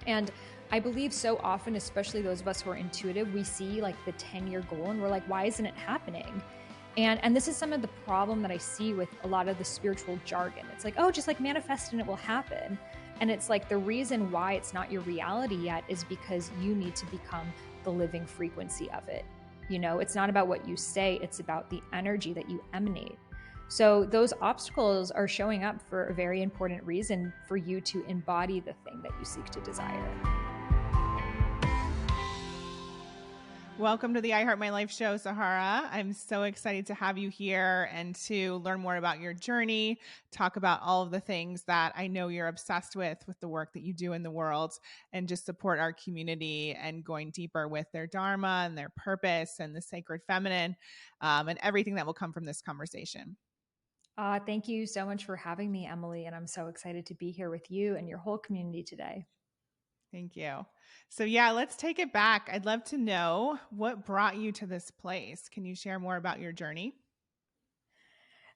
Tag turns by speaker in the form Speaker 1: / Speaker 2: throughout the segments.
Speaker 1: And I believe so often, especially those of us who are intuitive, we see like the 10-year goal and we're like, why isn't it happening? And this is some of the problem that I see with a lot of the spiritual jargon. It's like, oh, just like manifest and it will happen. And it's like the reason why it's not your reality yet is because you need to become the living frequency of it. It's not about what you say, it's about the energy that you emanate. So those obstacles are showing up for a very important reason for you to embody the thing that you seek to desire.
Speaker 2: Welcome to the I Heart My Life show, Sahara. I'm so excited to have you here and to learn more about your journey, talk about all of the things that I know you're obsessed with the work that you do in the world, and just support our community and going deeper with their dharma and their purpose and the sacred feminine, and everything that will come from this conversation.
Speaker 1: Thank you so much for having me, Emily. And I'm so excited to be here with you and your whole community today.
Speaker 2: Thank you. So yeah, let's take it back. I'd love to know what brought you to this place. Can you share more about your journey?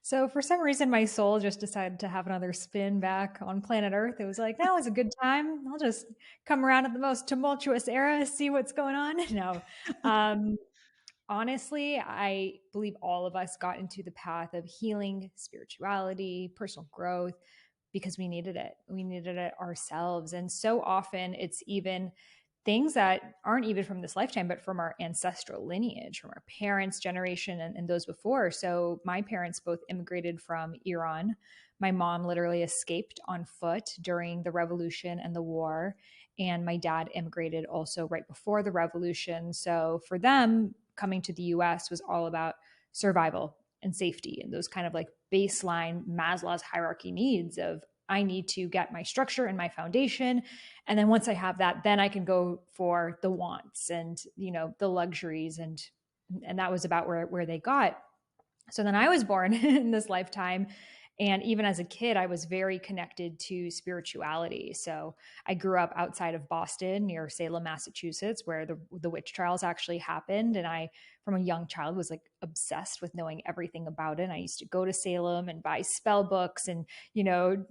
Speaker 1: So for some reason, my soul just decided to have another spin back on planet Earth. It was like, now is a good time. I'll just come around at the most tumultuous era, see what's going on. No, um, honestly, I believe all of us got into the path of healing, spirituality, personal growth because we needed it. We needed it ourselves. And so often it's even things that aren't even from this lifetime, but from our ancestral lineage, from our parents' generation and those before. So my parents both immigrated from Iran. My mom literally escaped on foot during the revolution and the war. And my dad immigrated also right before the revolution. So for them, coming to the US was all about survival and safety and those kind of like baseline Maslow's hierarchy needs of I need to get my structure and my foundation. And then once I have that, then I can go for the wants and, the luxuries. And that was about where they got. So then I was born in this lifetime. And even as a kid, I was very connected to spirituality. So I grew up outside of Boston near Salem, Massachusetts, where the witch trials actually happened. And I, from a young child, was like obsessed with knowing everything about it. And I used to go to Salem and buy spell books and,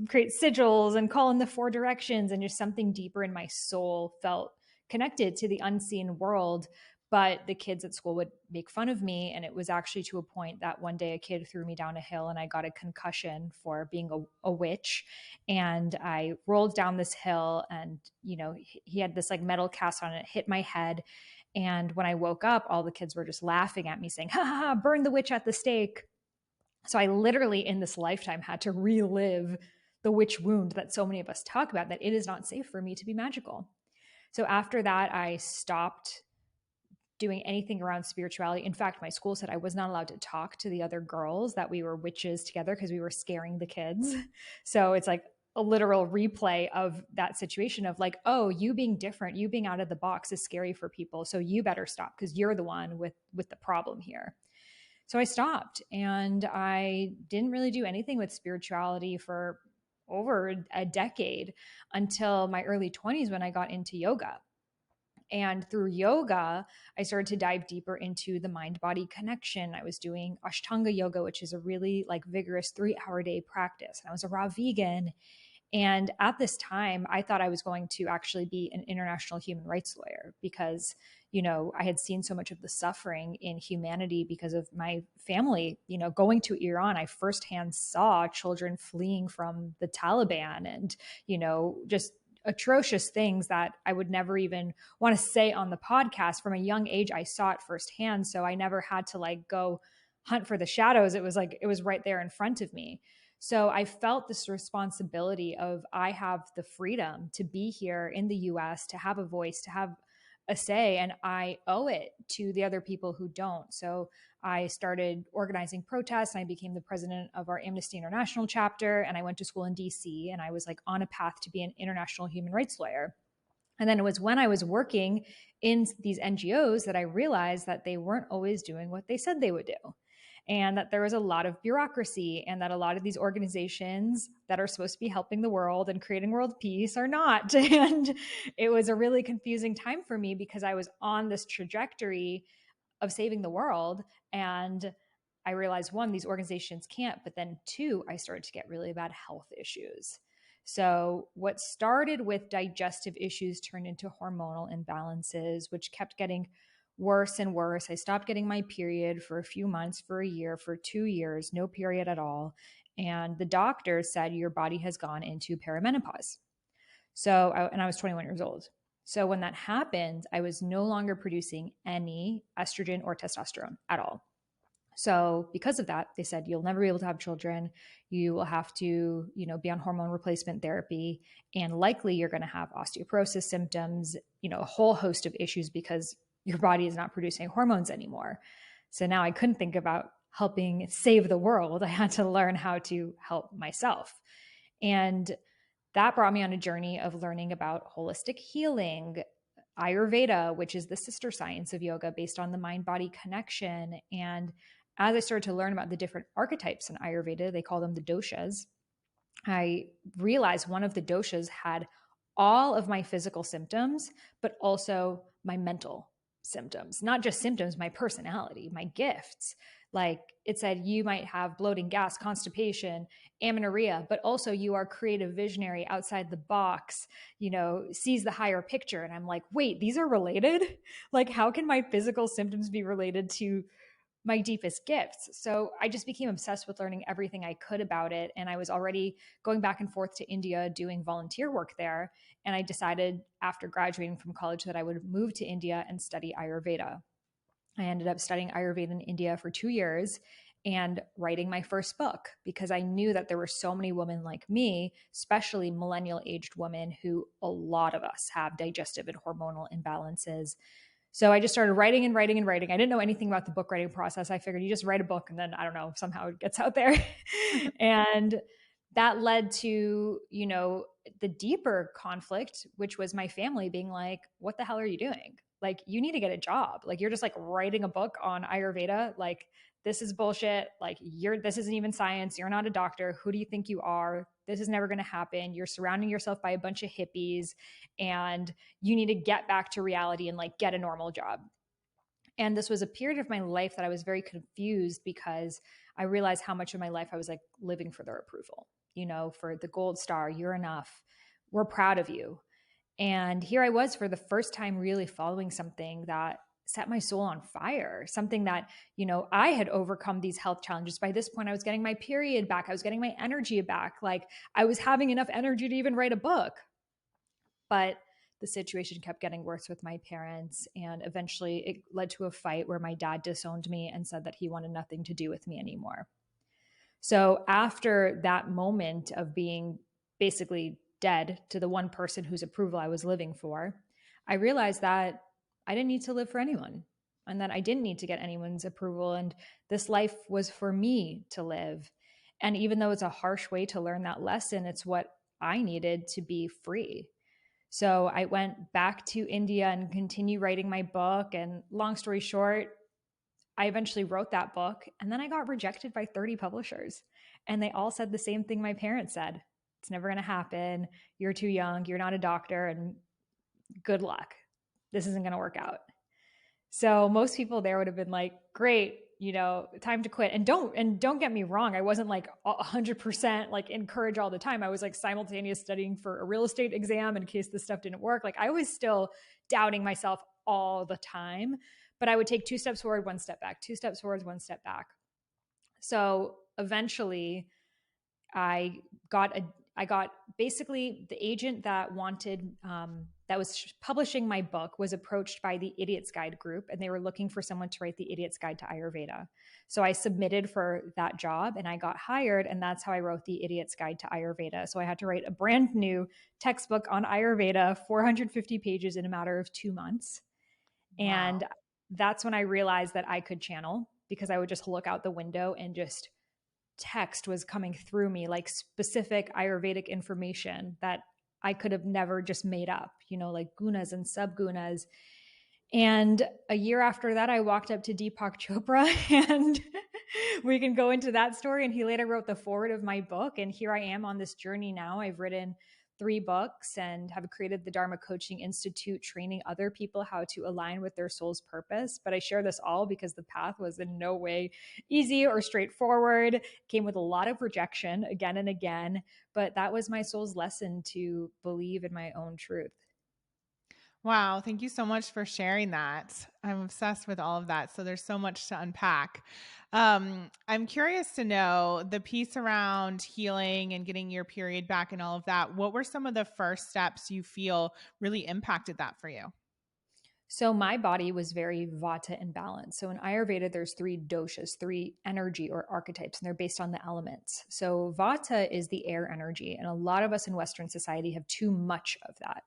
Speaker 1: create sigils and call in the four directions. And just something deeper in my soul felt connected to the unseen world. But the kids at school would make fun of me. And it was actually to a point that one day a kid threw me down a hill and I got a concussion for being a witch. And I rolled down this hill and, he had this like metal cast on it, hit my head. And when I woke up, all the kids were just laughing at me saying, ha ha, ha, burn the witch at the stake. So I literally in this lifetime had to relive the witch wound that so many of us talk about, that it is not safe for me to be magical. So after that, I stopped doing anything around spirituality. In fact, my school said I was not allowed to talk to the other girls, that we were witches together because we were scaring the kids. So it's like a literal replay of that situation of like, oh, you being different, you being out of the box is scary for people. So you better stop because you're the one with the problem here. So I stopped and I didn't really do anything with spirituality for over a decade until my early 20s when I got into yoga. And through yoga, I started to dive deeper into the mind body connection. I was doing Ashtanga yoga, which is a really like vigorous 3-hour day practice. And I was a raw vegan. And at this time, I thought I was going to actually be an international human rights lawyer because, I had seen so much of the suffering in humanity because of my family, going to Iran. I firsthand saw children fleeing from the Taliban and, just atrocious things that I would never even want to say on the podcast. From a young age, I saw it firsthand. So I never had to like go hunt for the shadows. It was like, it was right there in front of me. So I felt this responsibility of I have the freedom to be here in the US, to have a voice, to have a say, and I owe it to the other people who don't. So I started organizing protests and I became the president of our Amnesty International chapter. And I went to school in DC and I was like on a path to be an international human rights lawyer. And then it was when I was working in these NGOs that I realized that they weren't always doing what they said they would do. And that there was a lot of bureaucracy and that a lot of these organizations that are supposed to be helping the world and creating world peace are not. And it was a really confusing time for me because I was on this trajectory of saving the world. And I realized one, these organizations can't, but then two, I started to get really bad health issues. So, what started with digestive issues turned into hormonal imbalances, which kept getting worse and worse. I stopped getting my period for a few months, for a year, for 2 years, no period at all. And the doctor said, your body has gone into perimenopause. And I was 21 years old. So, when that happened, I was no longer producing any estrogen or testosterone at all. So because of that, they said you'll never be able to have children. You will have to, be on hormone replacement therapy, and likely you're going to have osteoporosis symptoms, a whole host of issues because your body is not producing hormones anymore. So now I couldn't think about helping save the world. I had to learn how to help myself. And that brought me on a journey of learning about holistic healing, Ayurveda, which is the sister science of yoga based on the mind body connection. And as I started to learn about the different archetypes in Ayurveda, they call them the doshas, I realized one of the doshas had all of my physical symptoms, but also my mental symptoms, not just symptoms, my personality, my gifts. Like it said, you might have bloating, gas, constipation, amenorrhea, but also you are creative, visionary, outside the box, sees the higher picture. And I'm like, wait, these are related? Like, how can my physical symptoms be related to my deepest gifts? So I just became obsessed with learning everything I could about it. And I was already going back and forth to India doing volunteer work there. And I decided after graduating from college that I would move to India and study Ayurveda. I ended up studying Ayurveda in India for 2 years and writing my first book because I knew that there were so many women like me, especially millennial aged women, who a lot of us have digestive and hormonal imbalances. So I just started writing and writing and writing. I didn't know anything about the book writing process. I figured you just write a book and then, I don't know, somehow it gets out there. And that led to, the deeper conflict, which was my family being like, what the hell are you doing? Like, you need to get a job. Like, you're just like writing a book on Ayurveda. Like, this is bullshit. Like, this isn't even science. You're not a doctor. Who do you think you are? This is never going to happen. You're surrounding yourself by a bunch of hippies, and you need to get back to reality and like get a normal job. And this was a period of my life that I was very confused because I realized how much of my life I was like living for their approval, for the gold star, you're enough, we're proud of you. And here I was for the first time really following something that set my soul on fire, something that, I had overcome these health challenges. By this point, I was getting my period back. I was getting my energy back. Like, I was having enough energy to even write a book. But the situation kept getting worse with my parents. And eventually it led to a fight where my dad disowned me and said that he wanted nothing to do with me anymore. So after that moment of being basically dead to the one person whose approval I was living for, I realized that I didn't need to live for anyone and that I didn't need to get anyone's approval. And this life was for me to live. And even though it's a harsh way to learn that lesson, it's what I needed to be free. So I went back to India and continued writing my book. And long story short, I eventually wrote that book, and then I got rejected by 30 publishers. And they all said the same thing my parents said. It's never going to happen. You're too young. You're not a doctor, and good luck. This isn't going to work out. So most people there would have been like, great, time to quit. And don't get me wrong. I wasn't like 100% like encourage all the time. I was like simultaneous studying for a real estate exam in case this stuff didn't work. Like, I was still doubting myself all the time, but I would take 2 steps forward, 1 step back, 2 steps forward, 1 step back. So eventually I got basically the agent that wanted, that was publishing my book was approached by the Idiot's Guide group, and they were looking for someone to write the Idiot's Guide to Ayurveda. So I submitted for that job and I got hired, and that's how I wrote the Idiot's Guide to Ayurveda. So I had to write a brand new textbook on Ayurveda, 450 pages in a matter of 2 months. Wow. And that's when I realized that I could channel, because I would just look out the window and just text was coming through me, like specific Ayurvedic information that I could have never just made up, like gunas and subgunas. And a year after that, I walked up to Deepak Chopra, and we can go into that story. And he later wrote the foreword of my book. And here I am on this journey now. I've written 3 books and have created the Dharma Coaching Institute, training other people how to align with their soul's purpose. But I share this all because the path was in no way easy or straightforward, came with a lot of rejection again and again. But that was my soul's lesson to believe in my own truth.
Speaker 2: Wow, thank you so much for sharing that. I'm obsessed with all of that. So there's so much to unpack. I'm curious to know the piece around healing and getting your period back and all of that. What were some of the first steps you feel really impacted that for you?
Speaker 1: So my body was very vata imbalanced. So in Ayurveda, there's 3 doshas, 3 energy or archetypes, and they're based on the elements. So vata is the air energy, and a lot of us in Western society have too much of that.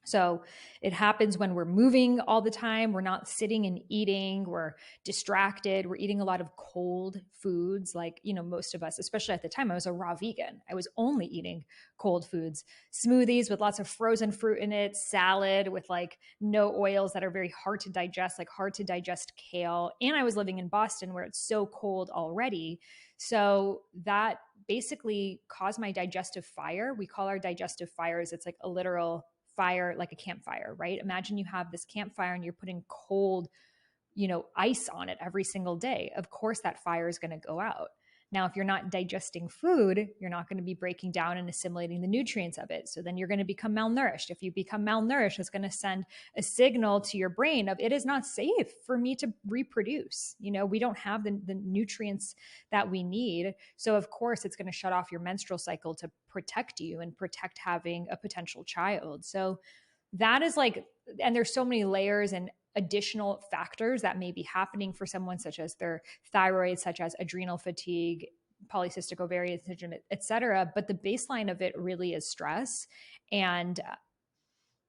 Speaker 1: So it happens when we're moving all the time. We're not sitting and eating. We're distracted. We're eating a lot of cold foods. Like, most of us, especially at the time, I was a raw vegan. I was only eating cold foods, smoothies with lots of frozen fruit in it, salad with like no oils that are very hard to digest, like hard to digest kale. And I was living in Boston where it's so cold already. So that basically caused my digestive fire. We call our digestive fires, it's like a literal fire, like a campfire, right? Imagine you have this campfire and you're putting cold, ice on it every single day. Of course, that fire is going to go out. Now, if you're not digesting food, you're not going to be breaking down and assimilating the nutrients of it. So then you're going to become malnourished. If you become malnourished, it's going to send a signal to your brain of it is not safe for me to reproduce. We don't have the nutrients that we need. So, of course, it's going to shut off your menstrual cycle to protect you and protect having a potential child. So, that is like, and there's so many layers and additional factors that may be happening for someone, such as their thyroid, such as adrenal fatigue, polycystic ovarian syndrome, et cetera. But the baseline of it really is stress. And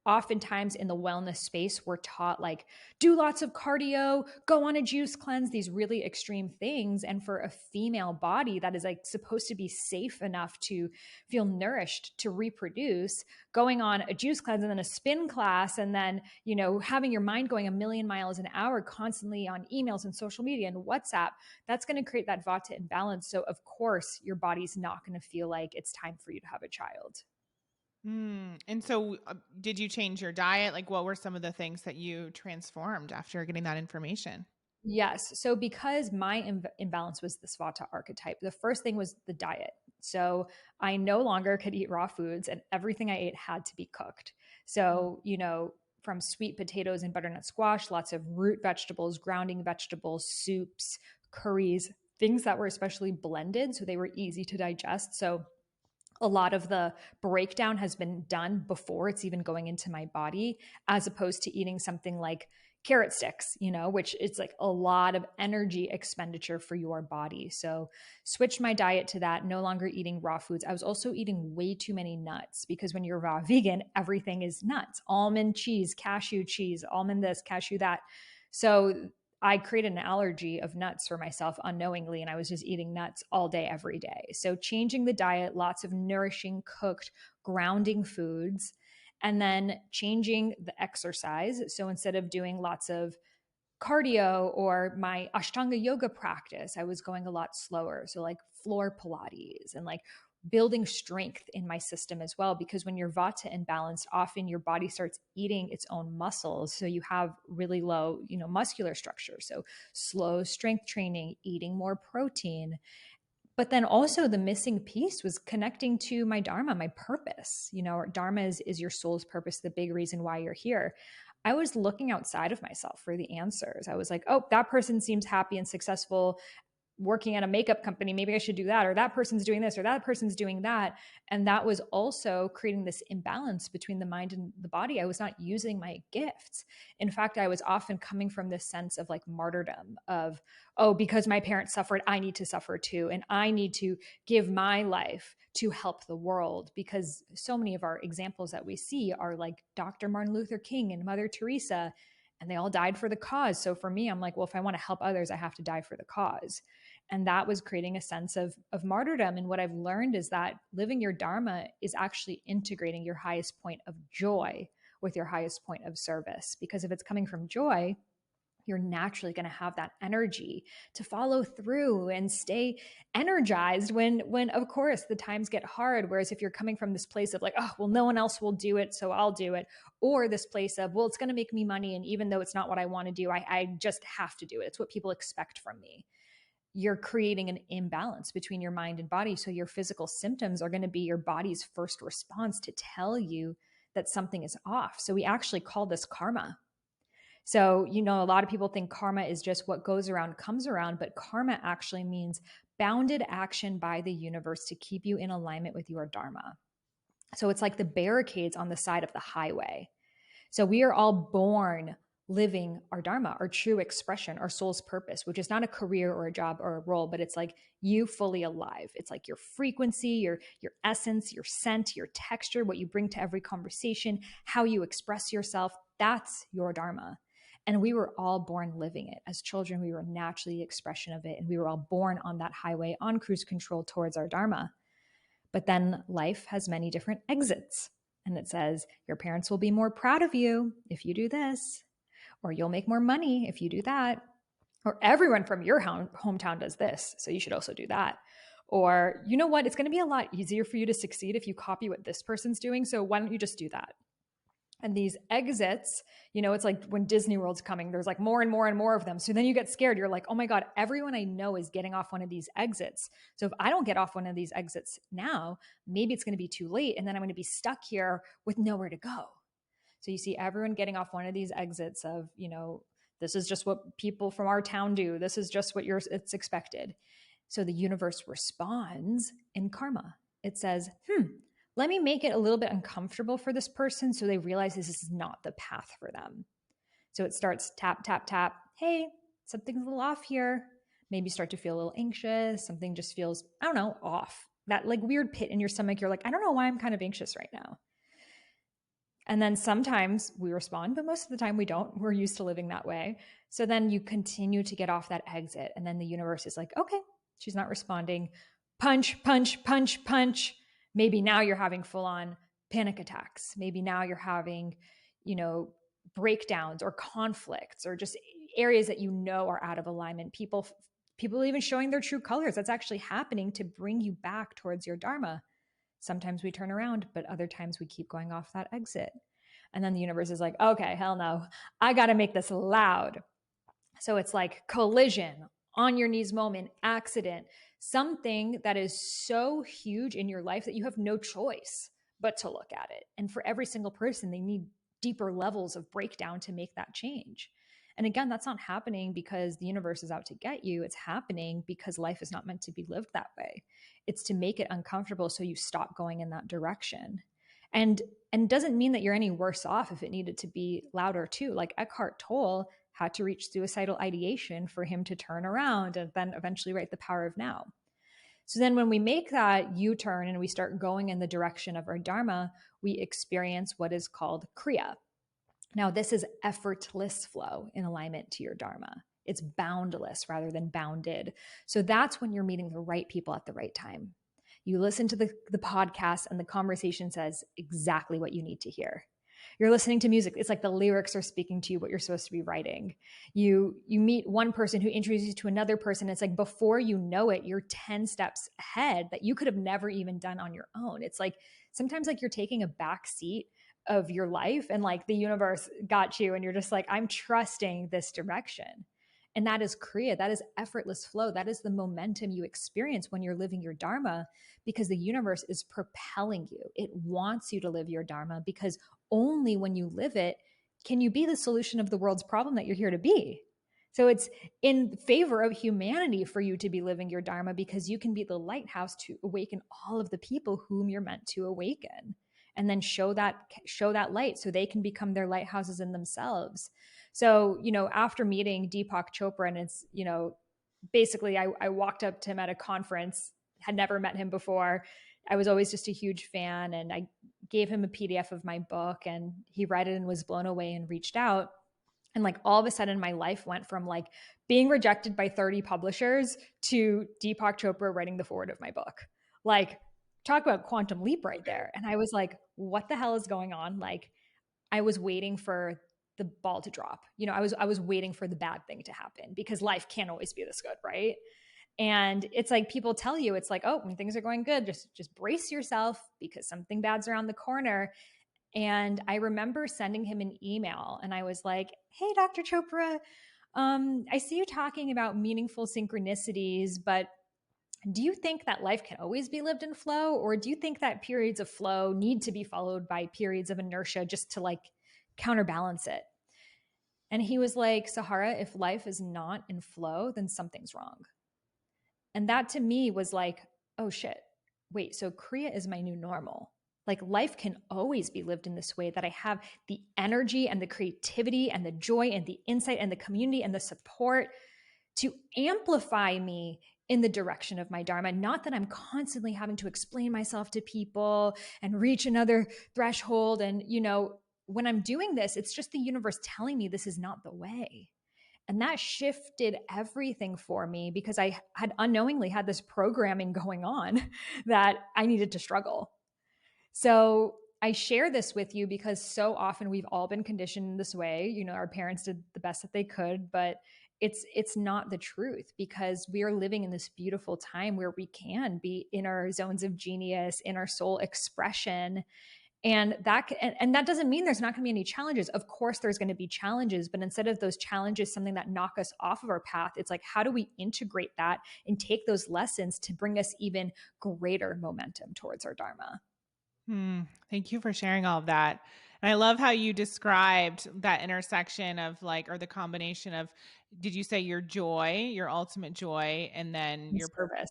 Speaker 1: oftentimes in the wellness space, we're taught like, do lots of cardio, go on a juice cleanse, these really extreme things. And for a female body that is like supposed to be safe enough to feel nourished to reproduce, going on a juice cleanse and then a spin class, and then, having your mind going a million miles an hour constantly on emails and social media and WhatsApp, that's going to create that vata imbalance. So of course, your body's not going to feel like it's time for you to have a child.
Speaker 2: And so, did you change your diet? Like, what were some of the things that you transformed after getting that information?
Speaker 1: Yes. So because my imbalance was the Svata archetype, the first thing was the diet. So I no longer could eat raw foods, and everything I ate had to be cooked.
Speaker 2: Mm.
Speaker 1: So, from sweet potatoes and butternut squash, lots of root vegetables, grounding vegetables, soups, curries, things that were especially blended so they were easy to digest. So a lot of the breakdown has been done before it's even going into my body, as opposed to eating something like carrot sticks, which is like a lot of energy expenditure for your body. So switched my diet to that, no longer eating raw foods. I was also eating way too many nuts, because when you're raw vegan, everything is nuts: almond cheese, almond this, cashew that. So I created an allergy of nuts for myself unknowingly, and I was just eating nuts all day, every day. So, changing the diet, lots of nourishing, cooked, grounding foods, and then changing the exercise. So, instead of doing lots of cardio or my Ashtanga yoga practice, I was going a lot slower. So, like floor Pilates and like building strength in my system as well. Because when you're vata imbalanced, often your body starts eating its own muscles. So, you have really low, muscular structure. So, slow strength training, eating more protein. But then also the missing piece was connecting to my dharma, my purpose. Dharma is your soul's purpose, the big reason why you're here. I was looking outside of myself for the answers. I was like, oh, that person seems happy and successful working at a makeup company. Maybe I should do that. Or that person's doing this, or that person's doing that. And that was also creating this imbalance between the mind and the body. I was not using my gifts. In fact, I was often coming from this sense of like martyrdom of, oh, because my parents suffered, I need to suffer too. And I need to give my life to help the world, because so many of our examples that we see are like Dr. Martin Luther King and Mother Teresa, and they all died for the cause. So for me, I'm like, well, if I want to help others, I have to die for the cause. And that was creating a sense of martyrdom. And what I've learned is that living your dharma is actually integrating your highest point of joy with your highest point of service. Because if it's coming from joy, you're naturally going to have that energy to follow through and stay energized when of course the times get hard. Whereas if you're coming from this place of like, oh well, no one else will do it, so I'll do it, or this place of, well, it's going to make me money, and even though it's not what I want to do, I just have to do it, it's what people expect from me. You're creating an imbalance between your mind and body. So your physical symptoms are going to be your body's first response to tell you that something is off. So we actually call this karma. So, a lot of people think karma is just what goes around comes around, but karma actually means bounded action by the universe to keep you in alignment with your dharma. So it's like the barricades on the side of the highway. So we are all born living our dharma, our true expression, our soul's purpose, which is not a career or a job or a role, but it's like you fully alive. It's like your frequency, your essence, your scent, your texture, what you bring to every conversation, how you express yourself. That's your dharma. And we were all born living it. As children, we were naturally the expression of it. And we were all born on that highway on cruise control towards our dharma. But then life has many different exits. And it says, your parents will be more proud of you if you do this, or you'll make more money if you do that, or everyone from your hometown does this, so you should also do that. Or, you know what, it's going to be a lot easier for you to succeed if you copy what this person's doing, so why don't you just do that? And these exits, it's like when Disney World's coming, there's like more and more and more of them. So then you get scared. You're like, oh my God, everyone I know is getting off one of these exits. So if I don't get off one of these exits now, maybe it's going to be too late. And then I'm going to be stuck here with nowhere to go. So you see everyone getting off one of these exits of, this is just what people from our town do. This is just what it's expected. So the universe responds in karma. It says, let me make it a little bit uncomfortable for this person so they realize this is not the path for them. So it starts tap, tap, tap. Hey, something's a little off here. Maybe you start to feel a little anxious. Something just feels, I don't know, off. That like weird pit in your stomach. You're like, I don't know why I'm kind of anxious right now. And then sometimes we respond, but most of the time we don't. We're used to living that way. So then you continue to get off that exit. And then the universe is like, okay, she's not responding. Punch, punch, punch, punch. Maybe now you're having full on panic attacks. Maybe now you're having, breakdowns or conflicts or just areas that are out of alignment. People even showing their true colors. That's actually happening to bring you back towards your dharma. Sometimes we turn around, but other times we keep going off that exit. And then the universe is like, okay, hell no, I got to make this loud. So it's like collision, on your knees moment, accident, something that is so huge in your life that you have no choice but to look at it. And for every single person, they need deeper levels of breakdown to make that change. And again, that's not happening because the universe is out to get you. It's happening because life is not meant to be lived that way. It's to make it uncomfortable so you stop going in that direction. And it doesn't mean that you're any worse off if it needed to be louder too. Like Eckhart Tolle had to reach suicidal ideation for him to turn around and then eventually write The Power of Now. So then when we make that U-turn and we start going in the direction of our dharma, we experience what is called kriya. Now, this is effortless flow in alignment to your dharma. It's boundless rather than bounded. So that's when you're meeting the right people at the right time. You listen to the podcast and the conversation says exactly what you need to hear. You're listening to music. It's like the lyrics are speaking to you, what you're supposed to be writing. You meet one person who introduces you to another person. It's like before you know it, you're 10 steps ahead that you could have never even done on your own. It's like sometimes like you're taking a back seat of your life and like the universe got you and you're just like, I'm trusting this direction. And that is kriya. That is effortless flow. That is the momentum you experience when you're living your dharma because the universe is propelling you. It wants you to live your dharma because only when you live it can you be the solution of the world's problem that you're here to be. So it's in favor of humanity for you to be living your dharma because you can be the lighthouse to awaken all of the people whom you're meant to awaken. And then show that light so they can become their lighthouses in themselves. So, after meeting Deepak Chopra, and it's, basically I walked up to him at a conference, had never met him before. I was always just a huge fan. And I gave him a PDF of my book and he read it and was blown away and reached out. And like all of a sudden my life went from like being rejected by 30 publishers to Deepak Chopra writing the foreword of my book. Like, talk about quantum leap right there. And I was like, what the hell is going on? Like, I was waiting for the ball to drop. I was waiting for the bad thing to happen because life can't always be this good, right? And it's like people tell you, it's like, oh, when things are going good, just brace yourself because something bad's around the corner. And I remember sending him an email and I was like, hey, Dr. Chopra, I see you talking about meaningful synchronicities, but do you think that life can always be lived in flow? Or do you think that periods of flow need to be followed by periods of inertia just to like counterbalance it? And he was like, Sahara, if life is not in flow, then something's wrong. And that to me was like, oh shit, wait, so Kriya is my new normal. Like life can always be lived in this way that I have the energy and the creativity and the joy and the insight and the community and the support to amplify me in the direction of my Dharma. Not that I'm constantly having to explain myself to people and reach another threshold. And, when I'm doing this, it's just the universe telling me this is not the way. And that shifted everything for me because I had unknowingly had this programming going on that I needed to struggle. So I share this with you because so often we've all been conditioned this way. Our parents did the best that they could, but it's not the truth because we are living in this beautiful time where we can be in our zones of genius, in our soul expression, and that doesn't mean there's not going to be any challenges. Of course there's going to be challenges, but instead of those challenges something that knock us off of our path, it's like, how do we integrate that and take those lessons to bring us even greater momentum towards our Dharma?
Speaker 2: Thank you for sharing all of that. And I love how you described that intersection of like, or the combination of, did you say your joy, your ultimate joy, and then
Speaker 1: And service.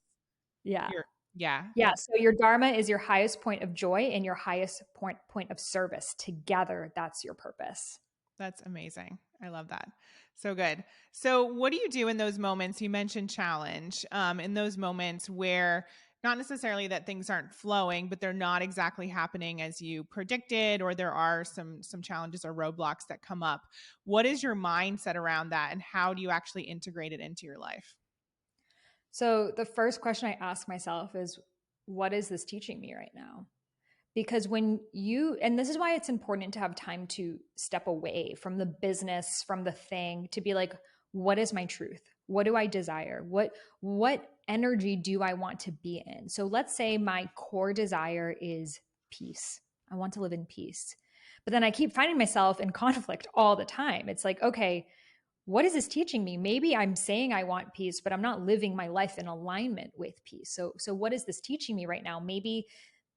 Speaker 1: Yeah.
Speaker 2: your, yeah,
Speaker 1: Yeah. So your Dharma is your highest point of joy and your highest point of service. Together, that's your purpose.
Speaker 2: that's amazing. I love that. So good. So what do you do in those moments? You mentioned challenge, in those moments where not necessarily that things aren't flowing, but they're not exactly happening as you predicted, or there are some challenges or roadblocks that come up. What is your mindset around that, and how do you actually integrate it into your life?
Speaker 1: So the first question I ask myself is, what is this teaching me right now? Because and this is why it's important to have time to step away from the business, from the thing, to be like, what is my truth? What do I desire? What energy do I want to be in? So let's say my core desire is peace. I want to live in peace. But then I keep finding myself in conflict all the time. It's like, okay, what is this teaching me? Maybe I'm saying I want peace, but I'm not living my life in alignment with peace. So what is this teaching me right now? Maybe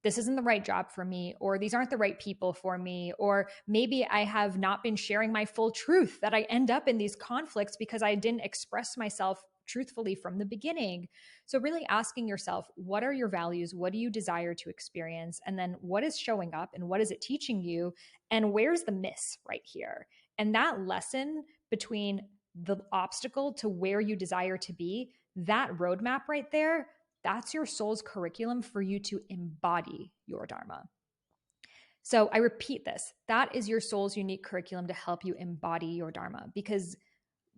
Speaker 1: this isn't the right job for me, or these aren't the right people for me, or maybe I have not been sharing my full truth, that I end up in these conflicts because I didn't express myself truthfully from the beginning. So really asking yourself, what are your values? What do you desire to experience? And then what is showing up and what is it teaching you? And where's the miss right here? And that lesson between the obstacle to where you desire to be, that roadmap right there, that's your soul's curriculum for you to embody your Dharma. So I repeat this, that is your soul's unique curriculum to help you embody your Dharma. Because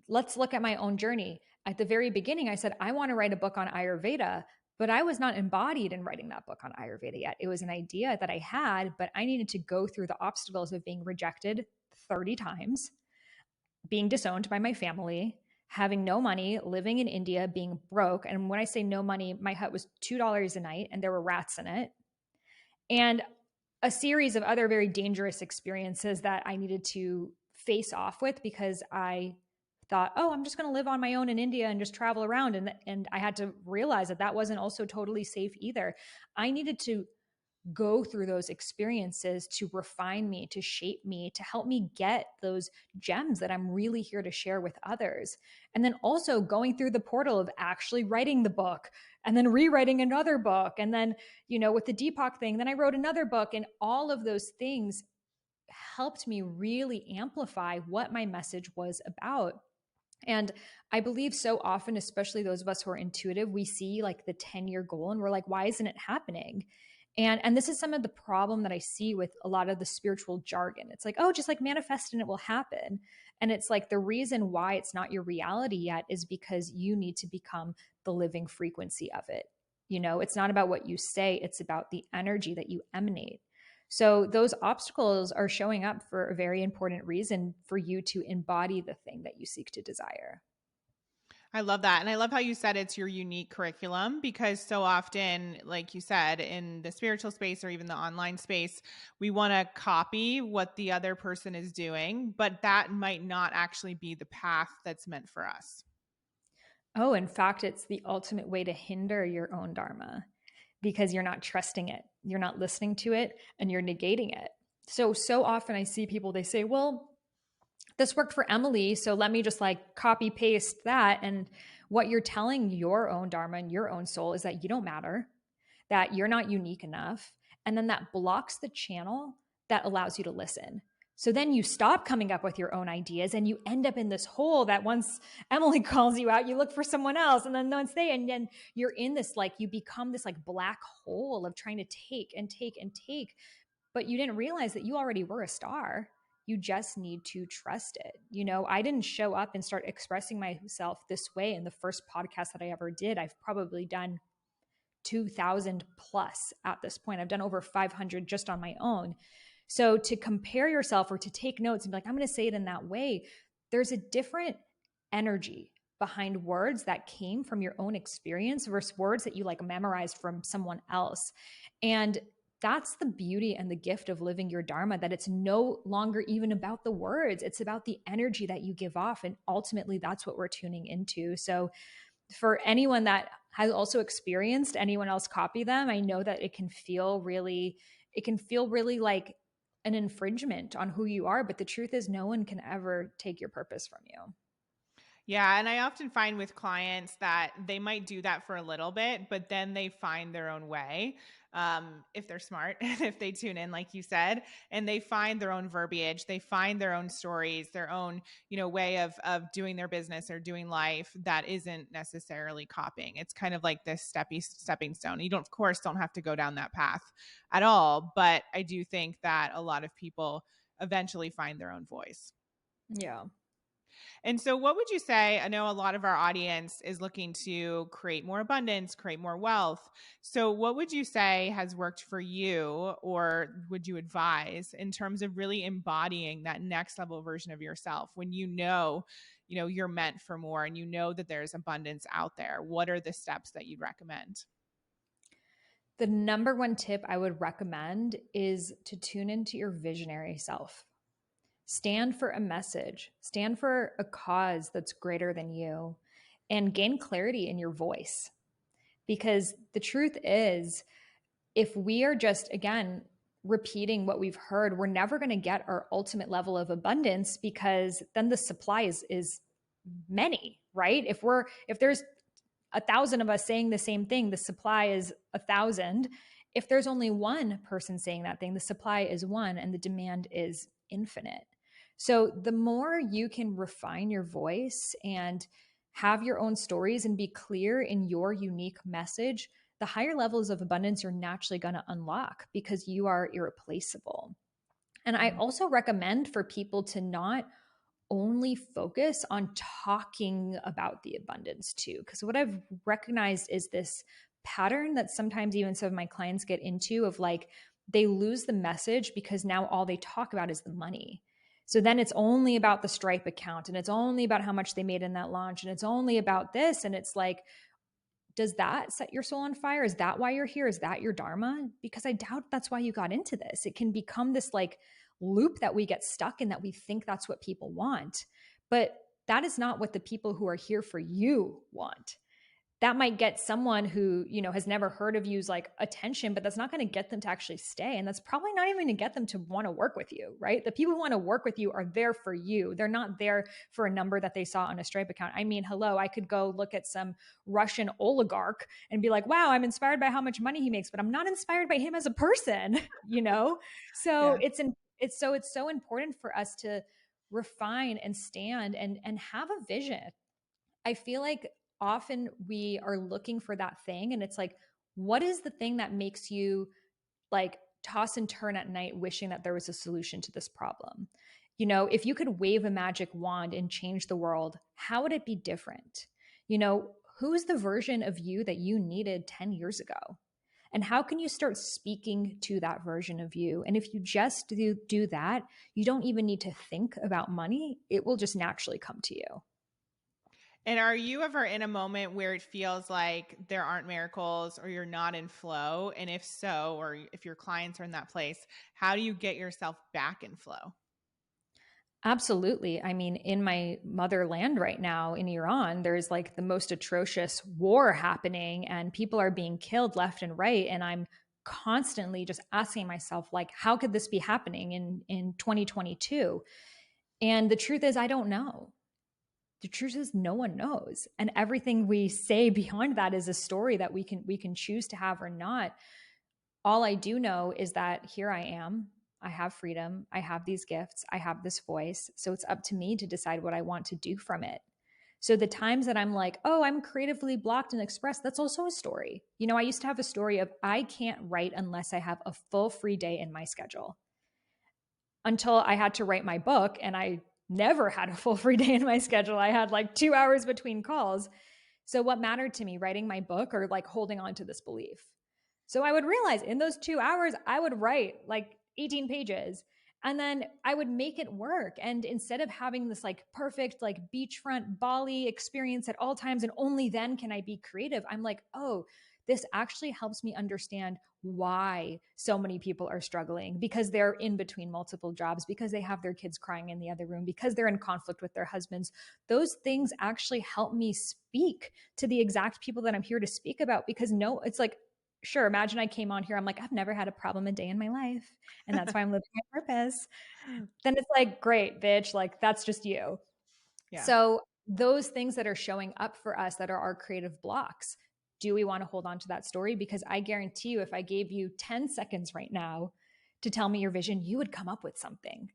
Speaker 1: let's look at my own journey. At the very beginning, I said, I want to write a book on Ayurveda, but I was not embodied in writing that book on Ayurveda yet. It was an idea that I had, but I needed to go through the obstacles of being rejected 30 times, being disowned by my family, having no money, living in India, being broke. And when I say no money, my hut was $2 a night and there were rats in it. And a series of other very dangerous experiences that I needed to face off with because I thought, oh, I'm just going to live on my own in India and just travel around. And I had to realize that that wasn't also totally safe either. I needed to go through those experiences to refine me, to shape me, to help me get those gems that I'm really here to share with others. And then also going through the portal of actually writing the book and then rewriting another book. And then, with the Deepak thing, then I wrote another book, and all of those things helped me really amplify what my message was about. And I believe so often, especially those of us who are intuitive, we see like the 10-year goal and we're like, why isn't it happening? And this is some of the problem that I see with a lot of the spiritual jargon. It's like, oh, just like manifest and it will happen. And it's like the reason why it's not your reality yet is because you need to become the living frequency of it. It's not about what you say, it's about the energy that you emanate. So those obstacles are showing up for a very important reason for you to embody the thing that you seek to desire.
Speaker 2: I love that. And I love how you said it's your unique curriculum because so often, like you said, in the spiritual space or even the online space, we want to copy what the other person is doing, but that might not actually be the path that's meant for us.
Speaker 1: Oh, in fact, it's the ultimate way to hinder your own dharma because you're not trusting it, you're not listening to it, and you're negating it. So often I see people, they say, well, this worked for Emily, so let me just like copy paste that. And what you're telling your own dharma and your own soul is that you don't matter, that you're not unique enough. And then that blocks the channel that allows you to listen. So then you stop coming up with your own ideas and you end up in this hole that once Emily calls you out, you look for someone else. And then once they, and then you're in this, like, you become this like black hole of trying to take and take and take. But you didn't realize that you already were a star. You just need to trust it. You know, I didn't show up and start expressing myself this way in the first podcast that I ever did. I've probably done 2,000 plus at this point. I've done over 500 just on my own. So to compare yourself or to take notes and be like, I'm going to say it in that way, there's a different energy behind words that came from your own experience versus words that you like memorized from someone else. And that's the beauty and the gift of living your dharma, that it's no longer even about the words. It's about the energy that you give off. And ultimately, that's what we're tuning into. So for anyone that has also experienced anyone else copy them, I know that it can feel really like an infringement on who you are. But the truth is, no one can ever take your purpose from you.
Speaker 2: Yeah. And I often find with clients that they might do that for a little bit, but then they find their own way. If they're smart and if they tune in, like you said, and they find their own verbiage, they find their own stories, their own, way of doing their business or doing life that isn't necessarily copying. It's kind of like this stepping stone. You don't, of course, don't have to go down that path at all. But I do think that a lot of people eventually find their own voice.
Speaker 1: Yeah.
Speaker 2: And so, what would you say? I know a lot of our audience is looking to create more abundance, create more wealth. So, what would you say has worked for you, or would you advise in terms of really embodying that next level version of yourself when you're meant for more and you know that there's abundance out there? What are the steps that you'd recommend?
Speaker 1: The number one tip I would recommend is to tune into your visionary self. Stand for a message, stand for a cause that's greater than you, and gain clarity in your voice. Because the truth is, if we are just, again, repeating what we've heard, we're never going to get our ultimate level of abundance, because then the supply is many, right? If there's 1,000 of us saying the same thing, the supply is 1,000. If there's only one person saying that thing, the supply is one and the demand is infinite. So the more you can refine your voice and have your own stories and be clear in your unique message, the higher levels of abundance you're naturally going to unlock because you are irreplaceable. And I also recommend for people to not only focus on talking about the abundance too. Because what I've recognized is this pattern that sometimes even some of my clients get into of like, they lose the message because now all they talk about is the money. So then it's only about the Stripe account and it's only about how much they made in that launch and it's only about this. And it's like, does that set your soul on fire? Is that why you're here? Is that your dharma? Because I doubt that's why you got into this. It can become this like loop that we get stuck in, that we think that's what people want. But that is not what the people who are here for you want. That might get someone who, has never heard of you's like attention, but that's not going to get them to actually stay. And that's probably not even going to get them to want to work with you, right? The people who want to work with you are there for you. They're not there for a number that they saw on a Stripe account. I mean, hello, I could go look at some Russian oligarch and be like, wow, I'm inspired by how much money he makes, but I'm not inspired by him as a person, you know? So
Speaker 2: Yeah.
Speaker 1: it's so important for us to refine and stand and have a vision. I feel like often we are looking for that thing, and it's like, what is the thing that makes you like toss and turn at night wishing that there was a solution to this problem? If you could wave a magic wand and change the world, how would it be different? Who's the version of you that you needed 10 years ago? And how can you start speaking to that version of you? And if you just do that, you don't even need to think about money. It will just naturally come to you.
Speaker 2: And are you ever in a moment where it feels like there aren't miracles or you're not in flow? And if so, or if your clients are in that place, how do you get yourself back in flow?
Speaker 1: Absolutely. I mean, in my motherland right now in Iran, there's like the most atrocious war happening and people are being killed left and right. And I'm constantly just asking myself, like, how could this be happening in 2022? And the truth is, I don't know. The truth is no one knows. And everything we say beyond that is a story that we can choose to have or not. All I do know is that here I am. I have freedom. I have these gifts. I have this voice. So it's up to me to decide what I want to do from it. So the times that I'm like, oh, I'm creatively blocked and expressed, that's also a story. I used to have a story of I can't write unless I have a full free day in my schedule, until I had to write my book and I never had a full free day in my schedule. I had like 2 hours between calls. So what mattered to me, writing my book or like holding on to this belief? So I would realize in those 2 hours, I would write like 18 pages and then I would make it work. And instead of having this like perfect, like beachfront Bali experience at all times, and only then can I be creative, I'm like, oh, this actually helps me understand why so many people are struggling, because they're in between multiple jobs, because they have their kids crying in the other room, because they're in conflict with their husbands. Those things actually help me speak to the exact people that I'm here to speak about. Because no, it's like, sure, imagine I came on here, I'm like, I've never had a problem a day in my life, and that's why I'm living my purpose. Then it's like, great, bitch, like that's just you.
Speaker 2: Yeah.
Speaker 1: So those things that are showing up for us that are our creative blocks, do we want to hold on to that story? Because I guarantee you, if I gave you 10 seconds right now to tell me your vision, you would come up with something.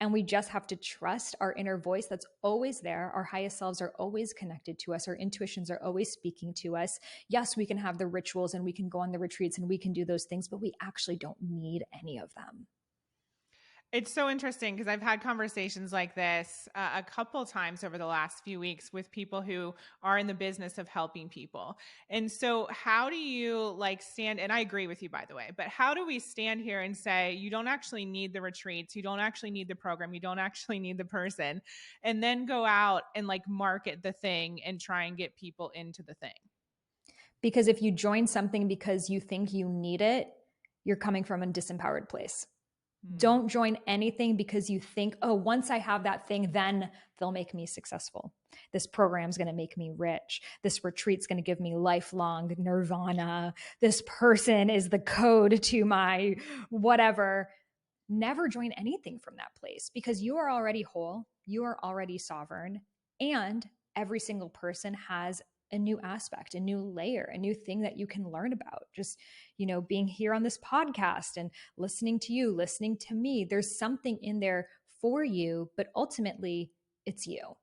Speaker 1: And we just have to trust our inner voice that's always there. Our highest selves are always connected to us. Our intuitions are always speaking to us. Yes, we can have the rituals and we can go on the retreats and we can do those things, but we actually don't need any of them.
Speaker 2: It's so interesting because I've had conversations like this a couple times over the last few weeks with people who are in the business of helping people. And so, how do you like stand? And I agree with you, by the way, but how do we stand here and say, you don't actually need the retreats, you don't actually need the program, you don't actually need the person, and then go out and like market the thing and try and get people into the thing?
Speaker 1: Because if you join something because you think you need it, you're coming from a disempowered place.
Speaker 2: Hmm.
Speaker 1: Don't join anything because you think, oh, once I have that thing, then they'll make me successful. This program's going to make me rich. This retreat's going to give me lifelong nirvana. This person is the code to my whatever. Never join anything from that place, because you are already whole. You are already sovereign. And every single person has a new aspect, a new layer, a new thing that you can learn about. Just, being here on this podcast and listening to you, listening to me, there's something in there for you, but ultimately it's you.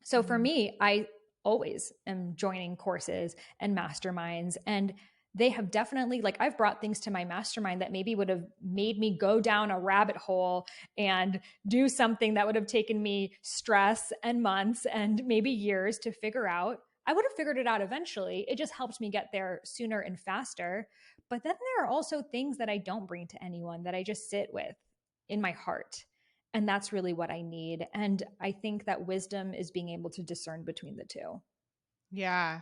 Speaker 1: So for
Speaker 2: Hmm.
Speaker 1: me, I always am joining courses and masterminds, and they have definitely, like, I've brought things to my mastermind that maybe would have made me go down a rabbit hole and do something that would have taken me stress and months and maybe years to figure out. I would have figured it out eventually. It just helped me get there sooner and faster. But then there are also things that I don't bring to anyone, that I just sit with in my heart. And that's really what I need. And I think that wisdom is being able to discern between the two.
Speaker 2: Yeah.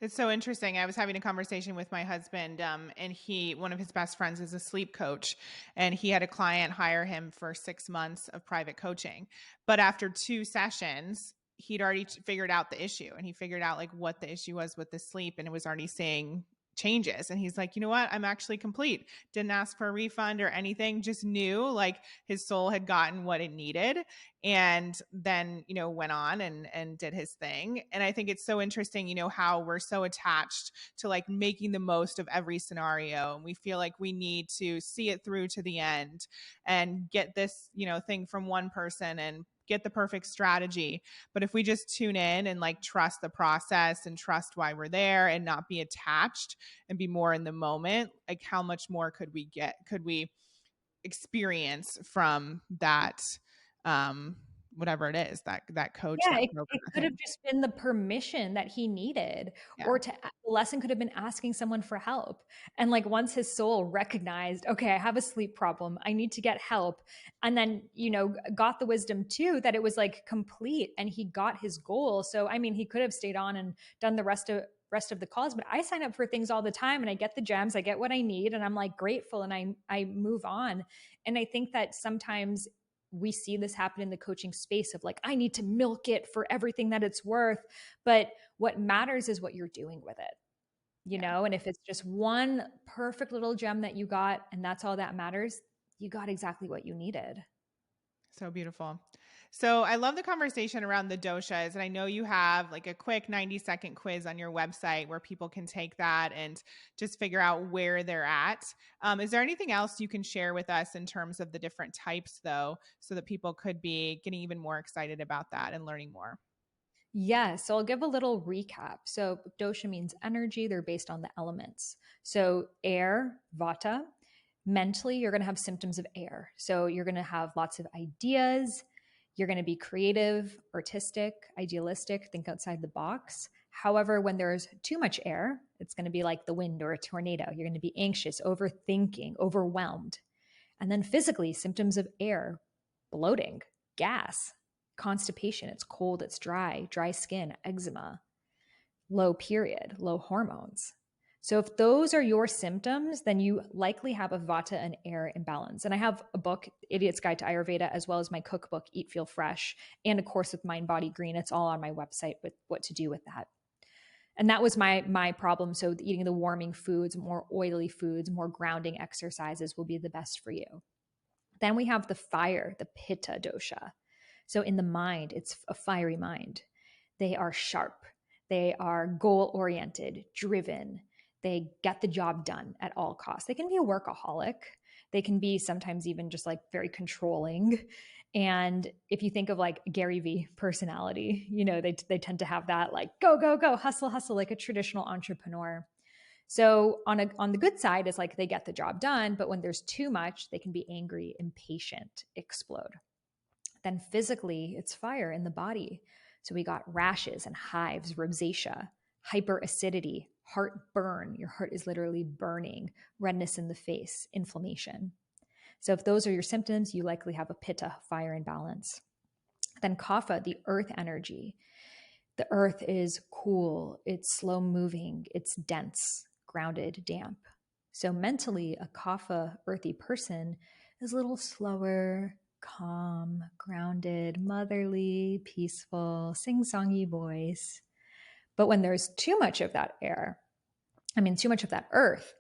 Speaker 2: It's so interesting. I was having a conversation with my husband, and one of his best friends is a sleep coach, and he had a client hire him for 6 months of private coaching. But after 2 sessions, he'd already figured out the issue, and he figured out like what the issue was with the sleep, and it was already seeing changes. And he's like, you know what? I'm actually complete. Didn't ask for a refund or anything, just knew like his soul had gotten what it needed, and then went on and did his thing. And I think it's so interesting how we're so attached to like making the most of every scenario, and we feel like we need to see it through to the end and get this thing from one person and get the perfect strategy. But if we just tune in and like trust the process and trust why we're there and not be attached and be more in the moment, like how much more could we experience from that whatever it is, that coach,
Speaker 1: Yeah,
Speaker 2: that
Speaker 1: it
Speaker 2: program, that
Speaker 1: could have
Speaker 2: thing.
Speaker 1: just been the permission that he needed,
Speaker 2: Yeah.
Speaker 1: or the lesson could have been asking someone for help. And like once his soul recognized, okay, I have a sleep problem, I need to get help, and then, got the wisdom too that it was like complete and he got his goal. So I mean, he could have stayed on and done the rest of the calls, but I sign up for things all the time and I get the gems, I get what I need, and I'm like grateful, and I move on. And I think that sometimes we see this happen in the coaching space of like, I need to milk it for everything that it's worth. But what matters is what you're doing with it,
Speaker 2: Yeah.
Speaker 1: and if it's just one perfect little gem that you got and that's all that matters, you got exactly what you needed.
Speaker 2: So beautiful. So I love the conversation around the doshas. And I know you have like a quick 90-second quiz on your website where people can take that and just figure out where they're at. Is there anything else you can share with us in terms of the different types, though, so that people could be getting even more excited about that and learning more?
Speaker 1: Yeah, so I'll give a little recap. So dosha means energy, they're based on the elements. So air, vata. Mentally, you're going to have symptoms of air. So you're going to have lots of ideas. You're going to be creative, artistic, idealistic, think outside the box. However, when there's too much air, it's going to be like the wind or a tornado. You're going to be anxious, overthinking, overwhelmed. And then physically, symptoms of air, bloating, gas, constipation. It's cold, it's dry skin, eczema, low period, low hormones. So if those are your symptoms, then you likely have a vata and air imbalance. And I have a book, Idiot's Guide to Ayurveda, as well as my cookbook, Eat, Feel Fresh, and a course with Mind, Body, Green. It's all on my website with what to do with that. And that was my problem. So eating the warming foods, more oily foods, more grounding exercises will be the best for you. Then we have the fire, the pitta dosha. So in the mind, it's a fiery mind. They are sharp. They are goal oriented, driven. They get the job done at all costs. They can be a workaholic. They can be sometimes even just like very controlling. And if you think of like Gary Vee personality, they tend to have that like go, go, go, hustle, hustle, like a traditional entrepreneur. So on the good side, it's like they get the job done, but when there's too much, they can be angry, impatient, explode. Then physically, it's fire in the body. So we got rashes and hives, rosacea, hyperacidity, heartburn. Your heart is literally burning, redness in the face, inflammation. So if those are your symptoms, you likely have a pitta, fire imbalance. Then kapha, the earth energy. The earth is cool, it's slow moving, it's dense, grounded, damp. So mentally, a kapha, earthy person is a little slower, calm, grounded, motherly, peaceful, sing-songy voice. But when there's too much of that too much of that earth,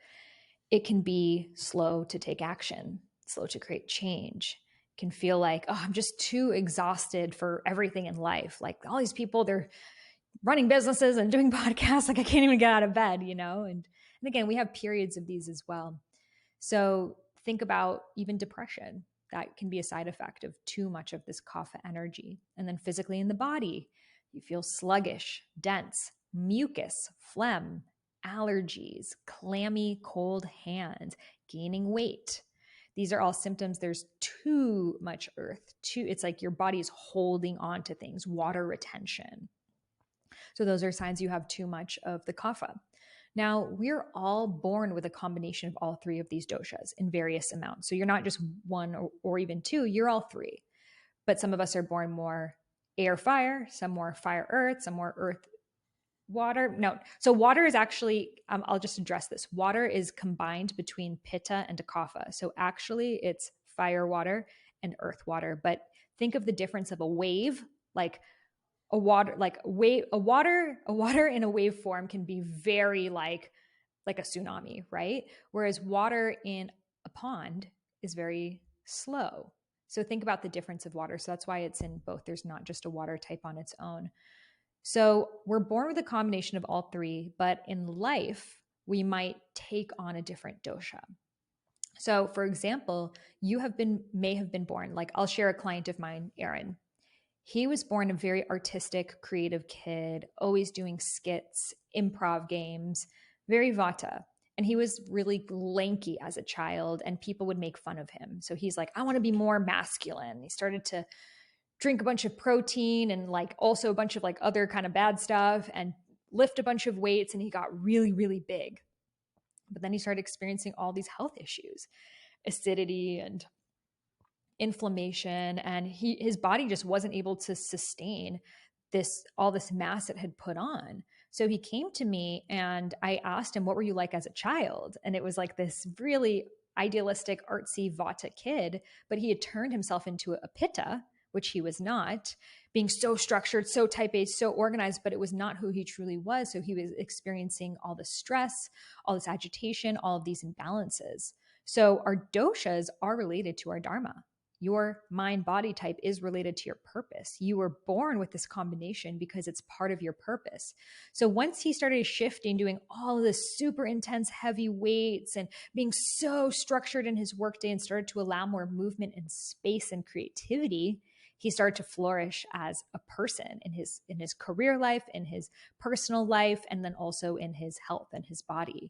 Speaker 1: it can be slow to take action, slow to create change. It can feel like, oh, I'm just too exhausted for everything in life. Like all these people, they're running businesses and doing podcasts, like I can't even get out of bed, and again, we have periods of these as well. So think about even depression. That can be a side effect of too much of this kapha energy. And then physically in the body, you feel sluggish, dense, mucus, phlegm, allergies, clammy, cold hands, gaining weight. These are all symptoms. There's too much earth. It's like your body's holding on to things, water retention. So those are signs you have too much of the kapha. Now, we're all born with a combination of all three of these doshas in various amounts. So you're not just one or even two, you're all three. But some of us are born more air, fire, some more fire, earth, some more earth, water. No. So water is actually, I'll just address this. Water is combined between pitta and kapha. So actually it's fire water and earth water. But think of the difference of a wave, like a water like wave a water in a wave form can be very like a tsunami, right? Whereas water in a pond is very slow. So think about the difference of water. So that's why it's in both. There's not just a water type on its own. So we're born with a combination of all three, but in life we might take on a different dosha. So for example, may have been born, like I'll share a client of mine, Aaron. He was born a very artistic, creative kid, always doing skits, improv games, very vata. And he was really lanky as a child, and people would make fun of him. So he's like, I want to be more masculine. He started to drink a bunch of protein and like also a bunch of like other kind of bad stuff and lift a bunch of weights, and he got really, really big. But then he started experiencing all these health issues, acidity and inflammation, and his body just wasn't able to sustain this mass it had put on. So he came to me and I asked him, what were you like as a child? And it was like this really idealistic, artsy Vata kid, but he had turned himself into a Pitta, which he was not, being so structured, so type A, so organized, but it was not who he truly was. So he was experiencing all this stress, all this agitation, all of these imbalances. So our doshas are related to our dharma. Your mind body type is related to your purpose. You were born with this combination because it's part of your purpose. So once he started shifting, doing all of this super intense heavy weights and being so structured in his workday and started to allow more movement and space and creativity, he started to flourish as a person in his career life, in his personal life, and then also in his health and his body.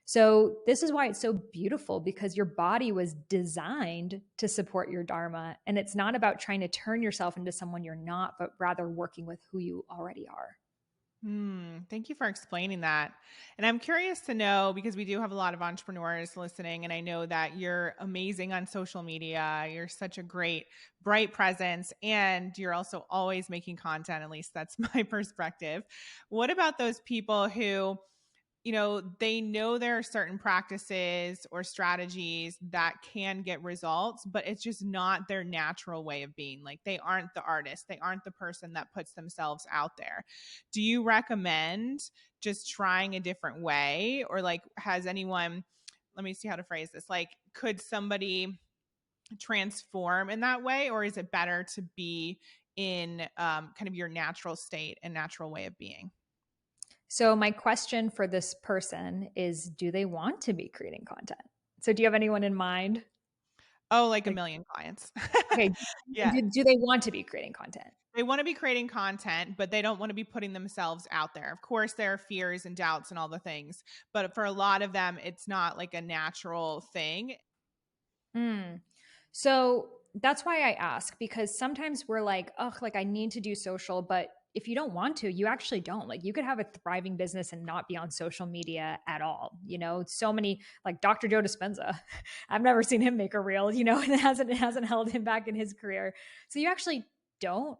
Speaker 1: So, this is why it's so beautiful, because your body was designed to support your dharma. And it's not about trying to turn yourself into someone you're not, but rather working with who you already are.
Speaker 2: Thank you for explaining that. And I'm curious to know, because we do have a lot of entrepreneurs listening, and I know that you're amazing on social media. You're such a great, bright presence, and you're also always making content. At least that's my perspective. What about those people who, they know there are certain practices or strategies that can get results, but it's just not their natural way of being. Like, they aren't the artist, they aren't the person that puts themselves out there. Do you recommend just trying a different way? Or like, has anyone, let me see how to phrase this. Like, could somebody transform in that way? Or is it better to be in kind of your natural state and natural way of being?
Speaker 1: So, my question for this person is, do they want to be creating content? So, do you have anyone in mind?
Speaker 2: Oh, like a
Speaker 1: Like,
Speaker 2: million clients.
Speaker 1: okay,
Speaker 2: Yeah.
Speaker 1: do they want to be creating content?
Speaker 2: They wanna be creating content, but they don't wanna be putting themselves out there. Of course, there are fears and doubts and all the things, but for a lot of them, it's not like a natural thing.
Speaker 1: Mm. So that's why I ask, because sometimes we're like, oh, like I need to do social, but if you don't want to, you actually don't. Like, you could have a thriving business and not be on social media at all. So many, like Dr. Joe Dispenza. I've never seen him make a reel, and it hasn't held him back in his career. So you actually don't.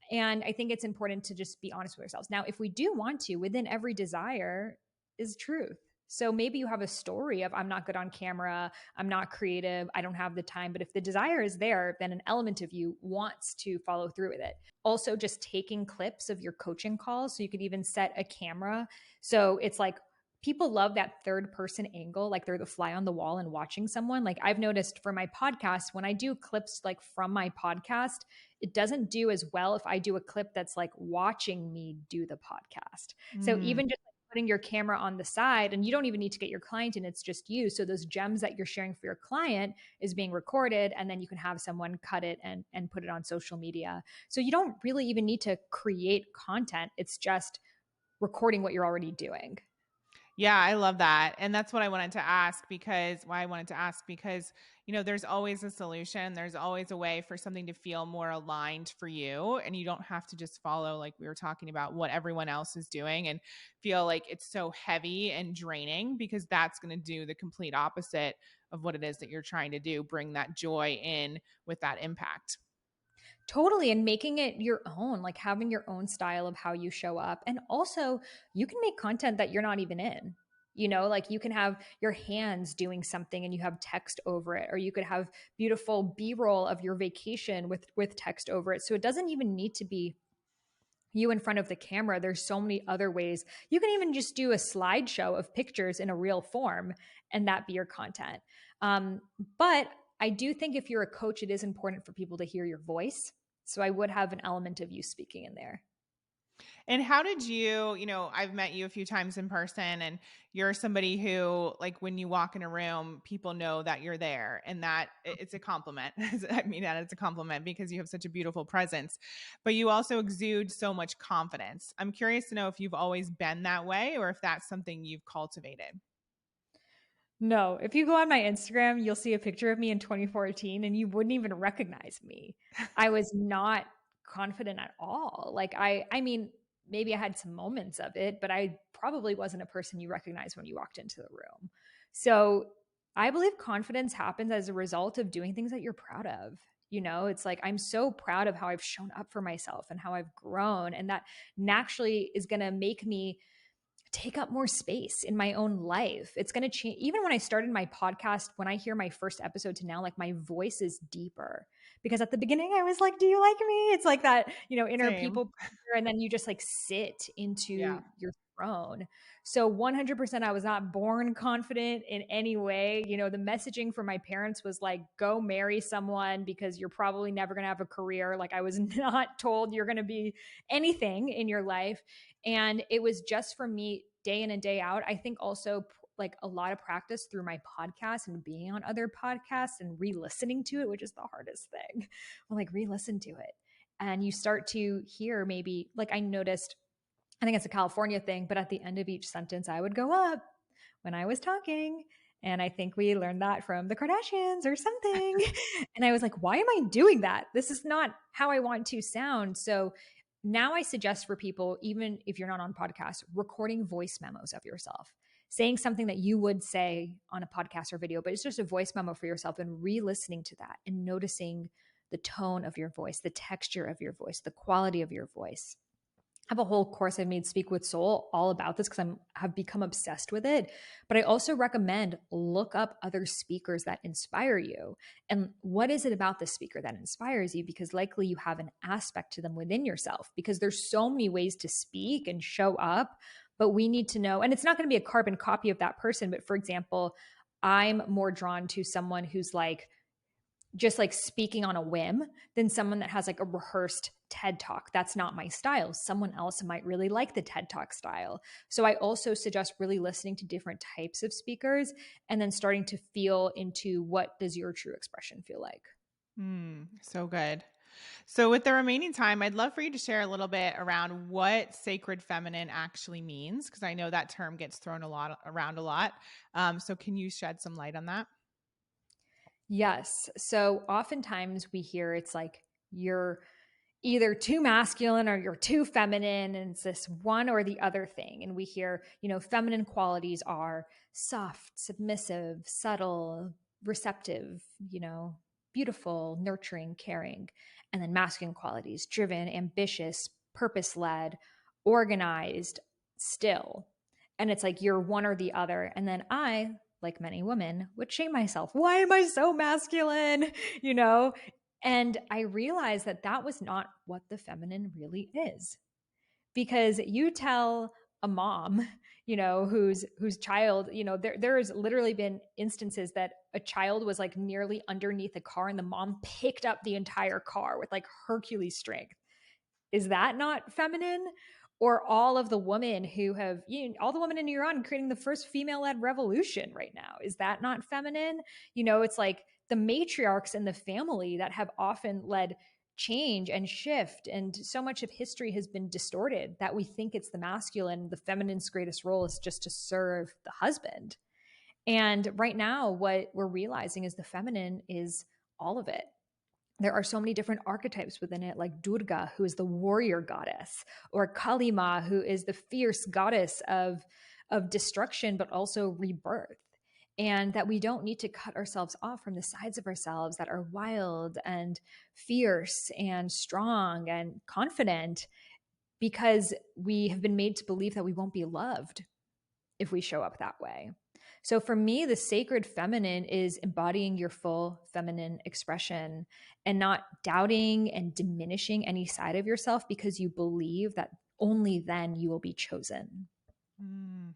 Speaker 1: And I think it's important to just be honest with ourselves. Now, if we do want to, within every desire is truth. So maybe you have a story of, I'm not good on camera, I'm not creative, I don't have the time. But if the desire is there, then an element of you wants to follow through with it. Also, just taking clips of your coaching calls. So you could even set a camera. So it's like, people love that third person angle, like they're the fly on the wall and watching someone. Like, I've noticed for my podcast, when I do clips like from my podcast, it doesn't do as well if I do a clip that's like watching me do the podcast. So
Speaker 2: Mm.
Speaker 1: even just like putting your camera on the side, and you don't even need to get your client in, it's just you. So those gems that you're sharing for your client is being recorded, and then you can have someone cut it and put it on social media. So you don't really even need to create content. It's just recording what you're already doing.
Speaker 2: Yeah, I love that. And that's what I wanted to ask, because why I wanted to ask because, there's always a solution. There's always a way for something to feel more aligned for you. And you don't have to just follow, like we were talking about, what everyone else is doing and feel like it's so heavy and draining, because that's going to do the complete opposite of what it is that you're trying to do. Bring that joy in with that impact.
Speaker 1: Totally. And making it your own, like having your own style of how you show up. And also, you can make content that you're not even in. Like you can have your hands doing something and you have text over it, or you could have beautiful B-roll of your vacation with text over it. So it doesn't even need to be you in front of the camera. There's so many other ways. You can even just do a slideshow of pictures in a real form and that be your content. But I do think if you're a coach, it is important for people to hear your voice. So I would have an element of you speaking in there.
Speaker 2: And how did I've met you a few times in person, and you're somebody who, like, when you walk in a room, people know that you're there, and that it's a compliment. I mean, that it's a compliment because you have such a beautiful presence, but you also exude so much confidence. I'm curious to know if you've always been that way or if that's something you've cultivated.
Speaker 1: No, if you go on my Instagram, you'll see a picture of me in 2014 and you wouldn't even recognize me. I was not confident at all. Like I mean, maybe I had some moments of it, but I probably wasn't a person you recognized when you walked into the room. So, I believe confidence happens as a result of doing things that you're proud of. It's like I'm so proud of how I've shown up for myself and how I've grown, and that naturally is going to make me take up more space in my own life. It's going to change. Even when I started my podcast, when I hear my first episode to now, like my voice is deeper because at the beginning I was like, do you like me? It's like that, inner
Speaker 2: Same.
Speaker 1: people pleaser, and then you just like sit
Speaker 2: Yeah.
Speaker 1: into your throne. So 100% I was not born confident in any way. The messaging from my parents was like, go marry someone because you're probably never going to have a career. Like I was not told you're going to be anything in your life. And it was just for me day in and day out. I think also like a lot of practice through my podcast and being on other podcasts and re-listening to it, which is the hardest thing. I'm like re-listen to it. And you start to hear maybe like I noticed, I think it's a California thing, but at the end of each sentence, I would go up when I was talking. And I think we learned that from the Kardashians or something. And I was like, why am I doing that? This is not how I want to sound. So now I suggest for people, even if you're not on podcasts, recording voice memos of yourself, saying something that you would say on a podcast or video, but it's just a voice memo for yourself and re listening to that and noticing the tone of your voice, the texture of your voice, the quality of your voice. I have a whole course I've made, Speak with Soul, all about this because have become obsessed with it. But I also recommend look up other speakers that inspire you. And what is it about the speaker that inspires you? Because likely you have an aspect to them within yourself because there's so many ways to speak and show up. But we need to know, and it's not going to be a carbon copy of that person. But for example, I'm more drawn to someone who's like, just like speaking on a whim than someone that has like a rehearsed TED talk. That's not my style. Someone else might really like the TED talk style. So I also suggest really listening to different types of speakers and then starting to feel into what does your true expression feel like.
Speaker 2: So good. So, with the remaining time, I'd love for you to share a little bit around what sacred feminine actually means, because I know that term gets thrown a lot around a lot. So, can you shed some light on that?
Speaker 1: Yes. So oftentimes we hear it's like you're either too masculine or you're too feminine, and it's this one or the other thing. And we hear, feminine qualities are soft, submissive, subtle, receptive, beautiful, nurturing, caring. And then masculine qualities, driven, ambitious, purpose led, organized, still. And it's like you're one or the other. And then I, like many women, would shame myself. Why am I so masculine? You know, and I realized that that was not what the feminine really is. Because you tell a mom, whose child, there's literally been instances that a child was like nearly underneath a car and the mom picked up the entire car with like Hercules strength. Is that not feminine? Or all of the women who have, all the women in Iran creating the first female led revolution right now. Is that not feminine? It's like the matriarchs in the family that have often led change and shift. And so much of history has been distorted that we think it's the masculine. The feminine's greatest role is just to serve the husband. And right now, what we're realizing is the feminine is all of it. There are so many different archetypes within it, like Durga, who is the warrior goddess, or Kalima, who is the fierce goddess of destruction, but also rebirth. And that we don't need to cut ourselves off from the sides of ourselves that are wild and fierce and strong and confident because we have been made to believe that we won't be loved if we show up that way. So for me, the sacred feminine is embodying your full feminine expression and not doubting and diminishing any side of yourself because you believe that only then you will be chosen.
Speaker 2: Mm.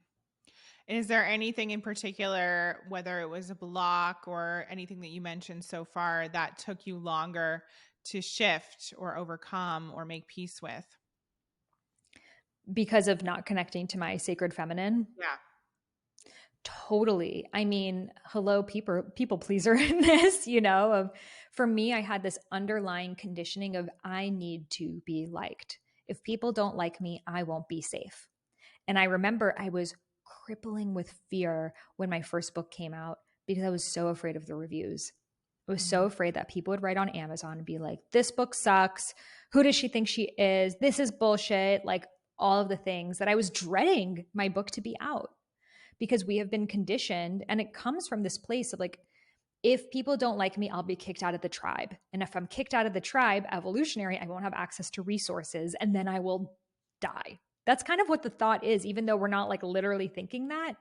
Speaker 2: Is there anything in particular, whether it was a block or anything that you mentioned so far, that took you longer to shift or overcome or make peace with?
Speaker 1: Because of not connecting to my sacred feminine.
Speaker 2: Yeah.
Speaker 1: Totally. I mean, hello, people pleaser in this, of for me, I had this underlying conditioning of I need to be liked. If people don't like me, I won't be safe. And I remember I was crippling with fear when my first book came out because I was so afraid of the reviews. I was so
Speaker 2: Mm.
Speaker 1: afraid that people would write on Amazon and be like, this book sucks. Who does she think she is? This is bullshit. Like all of the things that I was dreading my book to be out because we have been conditioned. And it comes from this place of like, if people don't like me, I'll be kicked out of the tribe. And if I'm kicked out of the tribe, evolutionary, I won't have access to resources and then I will die. That's kind of what the thought is, even though we're not like literally thinking that.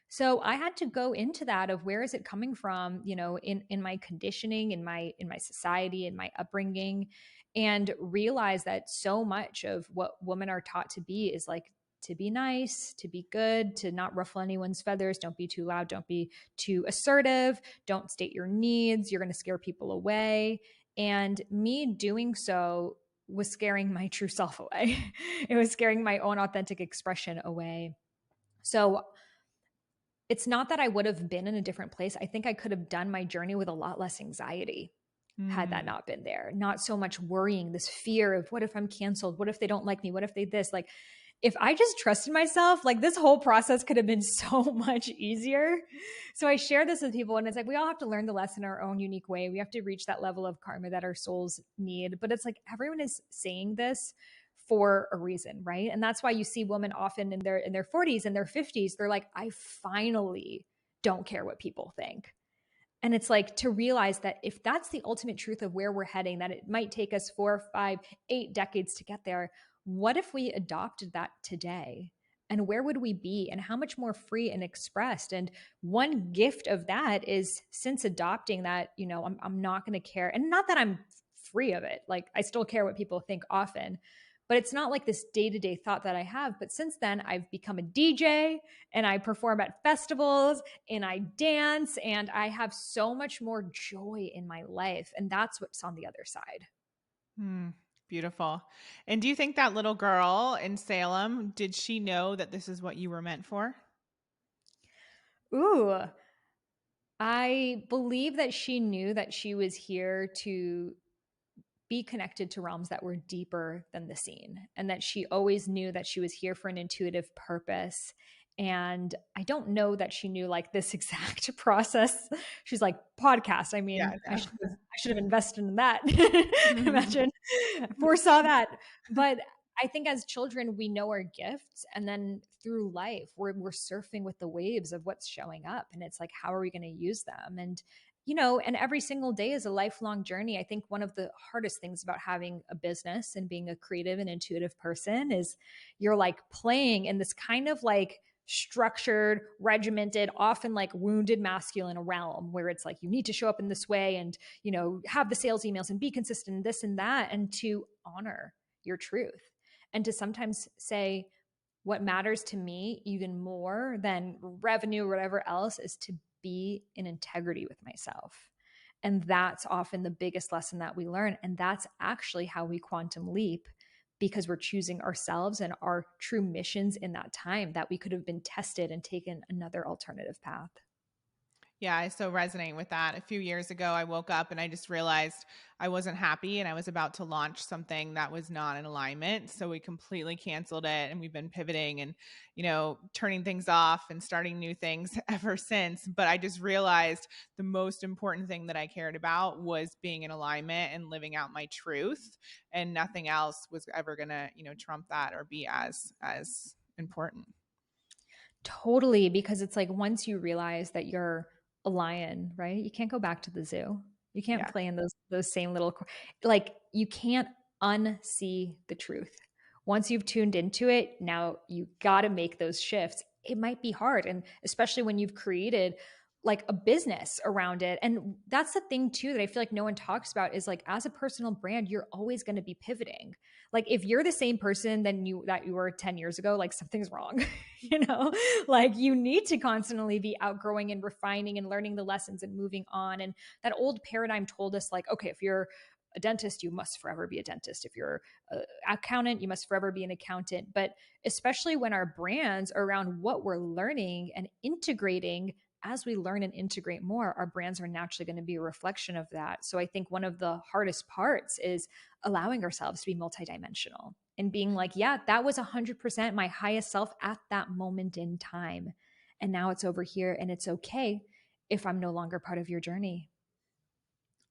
Speaker 1: So I had to go into that of where is it coming from, in my conditioning, in my society, in my upbringing, and realize that so much of what women are taught to be is like to be nice, to be good, to not ruffle anyone's feathers, don't be too loud, don't be too assertive, don't state your needs, you're going to scare people away. And me doing so was scaring my true self away. It was scaring my own authentic expression away. So it's not that I would have been in a different place. I think I could have done my journey with a lot less anxiety had that
Speaker 2: Mm.
Speaker 1: not been there. Not so much worrying, this fear of what if I'm canceled? What if they don't like me? What if they this? Like, if I just trusted myself, like this whole process could have been so much easier. So I share this with people, and it's like we all have to learn the lesson in our own unique way. We have to reach that level of karma that our souls need. But it's like everyone is saying this for a reason, right? And that's why you see women often in their 40s and their 50s, they're like, I finally don't care what people think. And it's like to realize that if that's the ultimate truth of where we're heading, that it might take us 4, 5, 8 decades to get there. What if we adopted that today? And where would we be? And how much more free and expressed? And one gift of that is since adopting that, I'm not going to care. And not that I'm free of it. Like I still care what people think often, but it's not like this day to day thought that I have. But since then, I've become a DJ and I perform at festivals and I dance and I have so much more joy in my life. And that's what's on the other side.
Speaker 2: Mm. Beautiful. And do you think that little girl in Salem, did she know that this is what you were meant for?
Speaker 1: Ooh, I believe that she knew that she was here to be connected to realms that were deeper than the scene, and that she always knew that she was here for an intuitive purpose. And I don't know that she knew like this exact process. She's like, podcast. I
Speaker 2: Yeah,
Speaker 1: mean, I
Speaker 2: no.
Speaker 1: should have, I should have invested in that. Imagine, I foresaw that. But I think as children, we know our gifts. And then through life, we're surfing with the waves of what's showing up. And it's like, how are we going to use them? And every single day is a lifelong journey. I think one of the hardest things about having a business and being a creative and intuitive person is you're like playing in this kind of like structured, regimented, often like wounded masculine realm where it's like you need to show up in this way and, have the sales emails and be consistent in this and that, and to honor your truth and to sometimes say, what matters to me even more than revenue or whatever else is to be in integrity with myself. And that's often the biggest lesson that we learn. And that's actually how we quantum leap, because we're choosing ourselves and our true missions in that time that we could have been tested and taken another alternative path.
Speaker 2: Yeah, I so resonate with that. A few years ago, I woke up and I just realized I wasn't happy and I was about to launch something that was not in alignment. So we completely canceled it and we've been pivoting and, turning things off and starting new things ever since. But I just realized the most important thing that I cared about was being in alignment and living out my truth, and nothing else was ever going to, trump that or be as important.
Speaker 1: Totally, because it's like once you realize that you're a lion, right? You can't go back to the zoo. You can't
Speaker 2: Yeah.
Speaker 1: play in those same little like you can't unsee the truth. Once you've tuned into it, now you got to make those shifts. It might be hard, and especially when you've created like a business around it. And that's the thing too that I feel like no one talks about is like as a personal brand, you're always going to be pivoting. Like if you're the same person than you were 10 years ago, like something's wrong. Like you need to constantly be outgrowing and refining and learning the lessons and moving on. And that old paradigm told us like, okay, if you're a dentist, you must forever be a dentist. If you're an accountant, you must forever be an accountant. But especially when our brands are around what we're learning and integrating, as we learn and integrate more, our brands are naturally going to be a reflection of that. So I think one of the hardest parts is allowing ourselves to be multidimensional and being like, yeah, that was 100% my highest self at that moment in time. And now it's over here, and it's okay if I'm no longer part of your journey.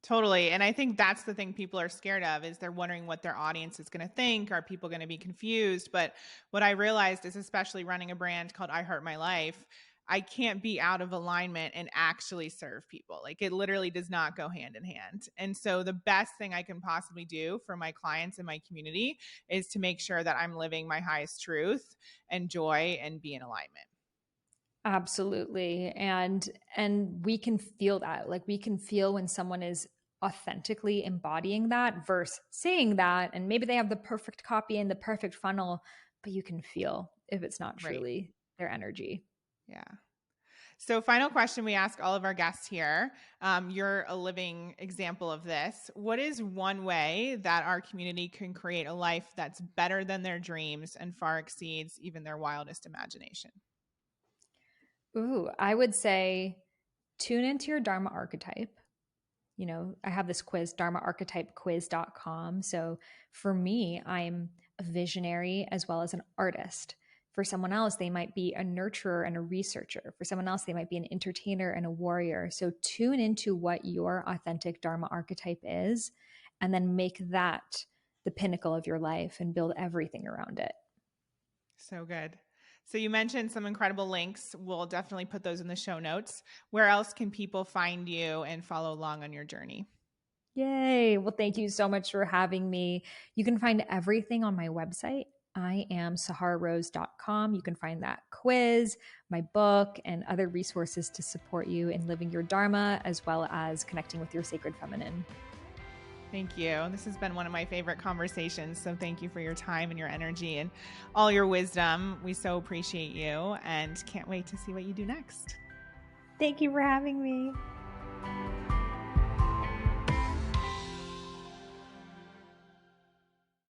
Speaker 2: Totally. And I think that's the thing people are scared of is they're wondering what their audience is going to think. Are people going to be confused? But what I realized is, especially running a brand called I Heart My Life, I can't be out of alignment and actually serve people. Like it literally does not go hand in hand. And so the best thing I can possibly do for my clients and my community is to make sure that I'm living my highest truth and joy and be in alignment.
Speaker 1: Absolutely. And we can feel that. Like we can feel when someone is authentically embodying that versus saying that, and maybe they have the perfect copy and the perfect funnel, but you can feel if it's not
Speaker 2: Right.
Speaker 1: truly their energy.
Speaker 2: Yeah. So, final question we ask all of our guests here. You're a living example of this. What is one way that our community can create a life that's better than their dreams and far exceeds even their wildest imagination?
Speaker 1: Ooh, I would say tune into your Dharma archetype. I have this quiz, dharmaarchetypequiz.com. So for me, I'm a visionary as well as an artist. For someone else, they might be a nurturer and a researcher. For someone else, they might be an entertainer and a warrior. So tune into what your authentic Dharma archetype is, and then make that the pinnacle of your life and build everything around it.
Speaker 2: So good. So, you mentioned some incredible links. We'll definitely put those in the show notes. Where else can people find you and follow along on your journey?
Speaker 1: Yay. Well, thank you so much for having me. You can find everything on my website. I am sahararose.com. You can find that quiz, my book, and other resources to support you in living your Dharma as well as connecting with your sacred feminine.
Speaker 2: Thank you. This has been one of my favorite conversations. So thank you for your time and your energy and all your wisdom. We so appreciate you and can't wait to see what you do next.
Speaker 1: Thank you for having me.